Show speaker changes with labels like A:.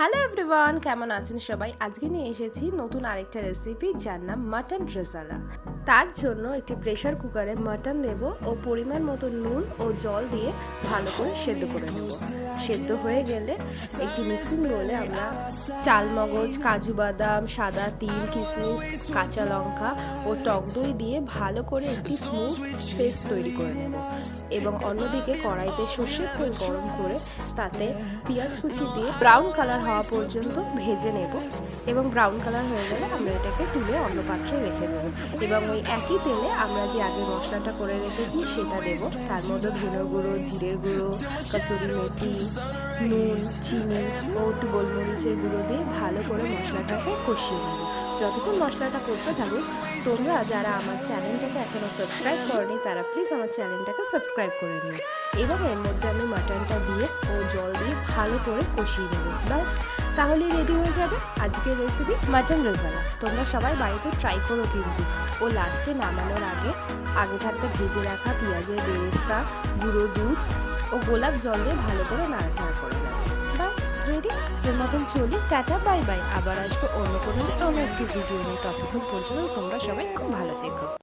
A: Hello everyone, কেমন আছেন সবাই? আজকে নিয়ে এসেছি নতুন আরেকটা রেসিপি, যার নাম মাটন রেজালা। তার জন্য একটি প্রেশার কুকারে মাটন দেব ও পরিমাণ মতো নুন ও জল দিয়ে ভালো করে সেদ্ধ করে নেব। সেদ্ধ হয়ে গেলে একটি মিক্সিং বোলে আমরা চালমগজ, কাজু বাদাম, সাদা তিল, কিশমিশ, কাঁচা লঙ্কা ও টক দই দিয়ে ভালো করে একটি স্মুথ পেস্ট তৈরি করে নেব। এবং অন্যদিকে কড়াইতে সর্ষের তেল গরম করে তাতে পেঁয়াজ কুচি দিয়ে ব্রাউন কালার হওয়া পর্যন্ত ভেজে নেব। এবং ব্রাউন কালার হয়ে গেলে আমরা এটাকে তুলে অন্য পাত্রে রেখে দেব। এবং ওই একই তেলে আমরা যে আগে মশলাটা করে রেখেছি সেটা দেব। তার মধ্যে ধনের গুঁড়ো, জিরের গুঁড়ো, কসুরি মেথি, নুন, চিনি ও একটু গোলমরিচের গুঁড়ো দিয়ে ভালো করে মশলাটাকে কষিয়ে নেব। যতক্ষণ মশলাটা কষতে থাকুক, তোমরা যারা আমার চ্যানেলটাকে এখনও সাবস্ক্রাইব করনি তারা প্লিজ আমার চ্যানেলটাকে সাবস্ক্রাইব করে নিও। এবং এর মধ্যে আমি মাটনটা দিয়ে ও জল দিয়ে ভালো করে কষিয়ে নেব। ব্যাস, তাহলে রেডি হয়ে যাবে আজকের রেসিপি মাটন রেজালা। তোমরা সবাই বাড়িতে ট্রাই করো কিন্তু। ও লাস্টে নামানোর আগে থাকতে ভেজে রাখা পেঁয়াজের বেরেস্তা, গুঁড়ো দুধ ও গোলাপ জল দিয়ে ভালো করে নাড়াচাড়া করে নেবে। ব্যাস রেডি। আজকের মতন চলি, টাটা, বাই বাই। আবার আসবো অন্য কোনো দিন অন্য একটি ভিডিও নিয়ে। ততক্ষণ পর্যন্ত তোমরা সবাই খুব ভালো থেকো।